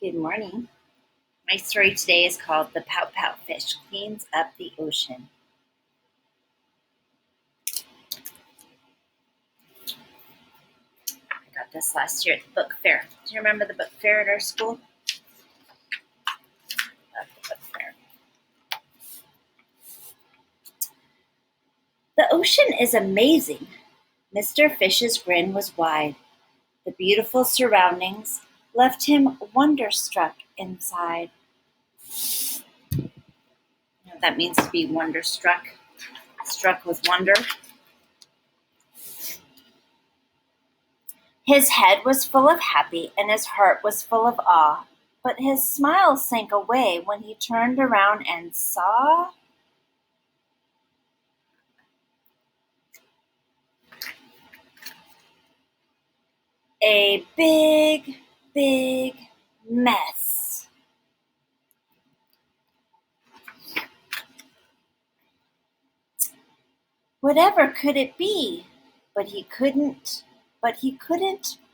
Good morning. My story today is called The Pout Fish Cleans Up the Ocean. I got this last year at the book fair. Do you remember the book fair at our school? Love the book fair. The ocean is amazing. Mr. Fish's grin was wide. The beautiful surroundings left him wonderstruck inside. You know what that means to be wonderstruck? Struck with wonder. His head was full of happy and his heart was full of awe, but his smile sank away when he turned around and saw a big mess. Whatever could it be? He couldn't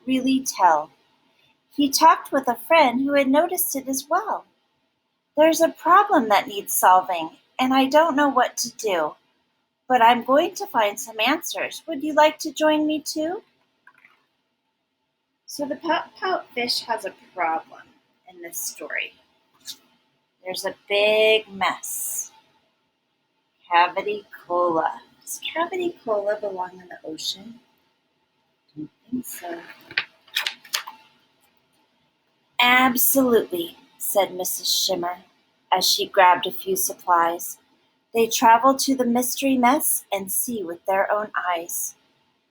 really tell. He talked with a friend who had noticed it as well. There's a problem that needs solving, and I don't know what to do, but I'm going to find some answers. Would you like to join me too? So the pout fish has a problem in this story. There's a big mess. Cavity cola. Does cavity cola belong in the ocean? I don't think so. Absolutely, said Mrs. Shimmer as she grabbed a few supplies. They traveled to the mystery mess and see with their own eyes.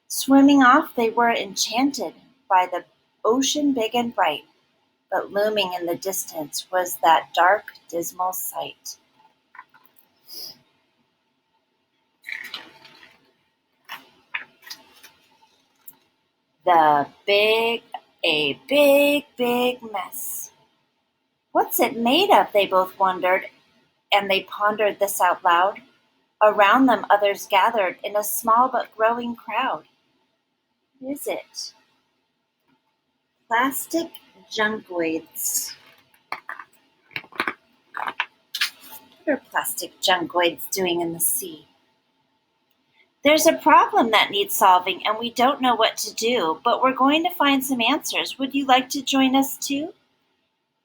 Swimming off, they were enchanted by the ocean big and bright, but looming in the distance was that dark, dismal sight. A big mess. What's it made of? They both wondered, and they pondered this out loud. Around them, others gathered in a small but growing crowd. What is it? Plastic junkoids. What are plastic junkoids doing in the sea? There's a problem that needs solving, and we don't know what to do, but we're going to find some answers. Would you like to join us too?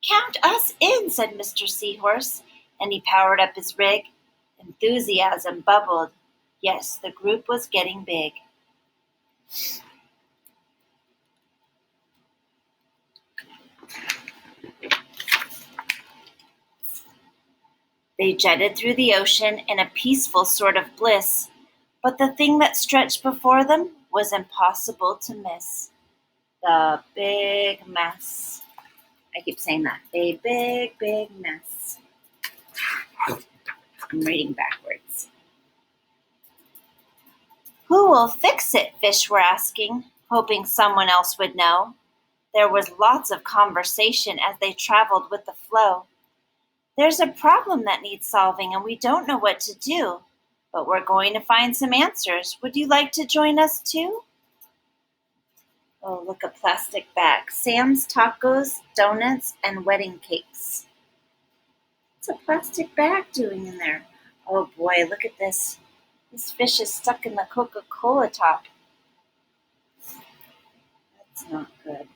Count us in, said Mr. Seahorse, and he powered up his rig. Enthusiasm bubbled. Yes, the group was getting big. They jetted through the ocean in a peaceful sort of bliss, but the thing that stretched before them was impossible to miss. The big mess. I keep saying that. A big mess. I'm reading backwards. Who will fix it? Fish were asking, hoping someone else would know. There was lots of conversation as they traveled with the flow. There's a problem that needs solving, and we don't know what to do, but we're going to find some answers. Would you like to join us too? Oh, look, a plastic bag. Sam's tacos, donuts, and wedding cakes. What's a plastic bag doing in there? Oh boy, look at this. This fish is stuck in the Coca-Cola top. That's not good.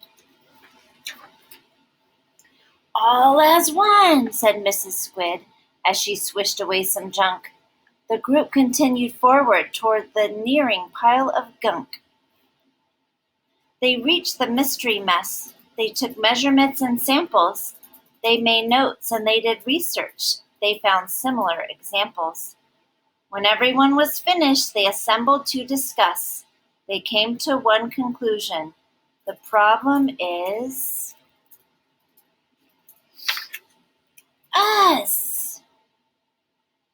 All as one, said Mrs. Squid as she swished away some junk. The group continued forward toward the nearing pile of gunk. They reached the mystery mess. They took measurements and samples. They made notes and they did research. They found similar examples. When everyone was finished, they assembled to discuss. They came to one conclusion. The problem is us.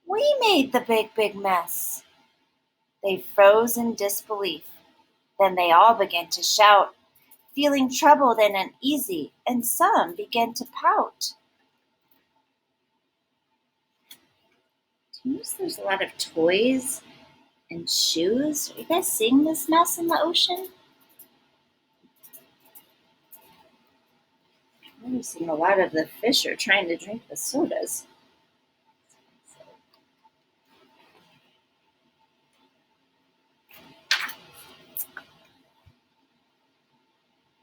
We made the big mess. They froze in disbelief. Then they all began to shout, feeling troubled and uneasy, and some began to pout. Do you notice there's a lot of toys and shoes? Are you guys seeing this mess in the ocean? Noticing a lot of the fish are trying to drink the sodas.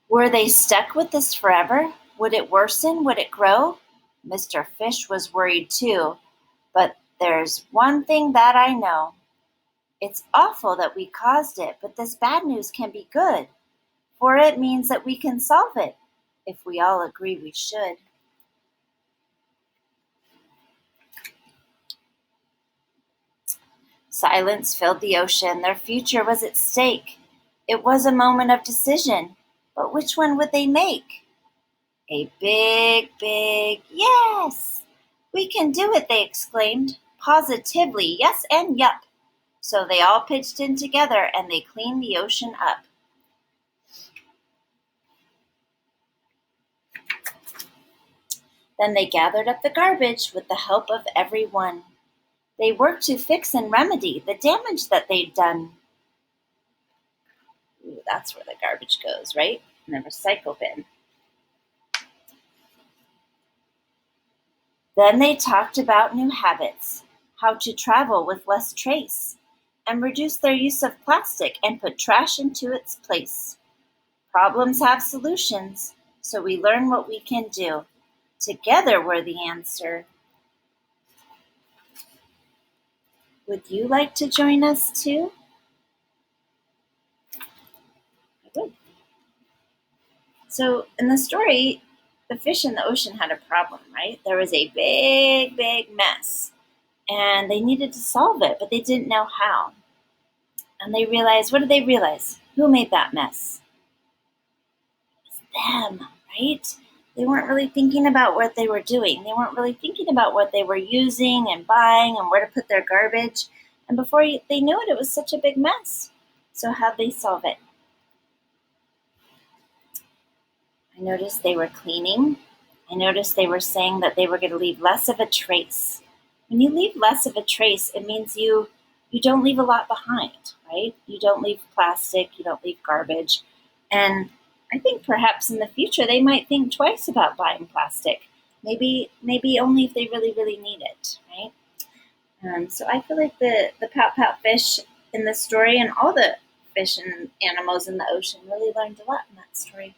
Were they stuck with this forever? Would it worsen? Would it grow? Mr. Fish was worried too, but there's one thing that I know. It's awful that we caused it, but this bad news can be good, for it means that we can solve it, if we all agree we should. Silence filled the ocean. Their future was at stake. It was a moment of decision, but which one would they make? A big, big yes! We can do it, they exclaimed. Positively, yes and yup. So they all pitched in together and they cleaned the ocean up. Then they gathered up the garbage with the help of everyone. They worked to fix and remedy the damage that they'd done. Ooh, that's where the garbage goes, right? In the recycle bin. Then they talked about new habits, how to travel with less trace, and reduce their use of plastic and put trash into its place. Problems have solutions, so we learn what we can do. Together we're the answer. Would you like to join us too? I would. So, in the story, the fish in the ocean had a problem, right? There was a big, big mess, and they needed to solve it, but they didn't know how. And they realized, what did they realize? Who made that mess? Them, right? They weren't really thinking about what they were doing. They weren't really thinking about what they were using and buying and where to put their garbage. And before they knew it, it was such a big mess. So, how'd they solve it? I noticed they were cleaning. I noticed they were saying that they were going to leave less of a trace. When you leave less of a trace, it means you don't leave a lot behind, right? You don't leave plastic, you don't leave garbage. And I think perhaps in the future they might think twice about buying plastic. Maybe only if they really, really need it, right? So I feel like the pout pout fish in this story and all the fish and animals in the ocean really learned a lot in that story.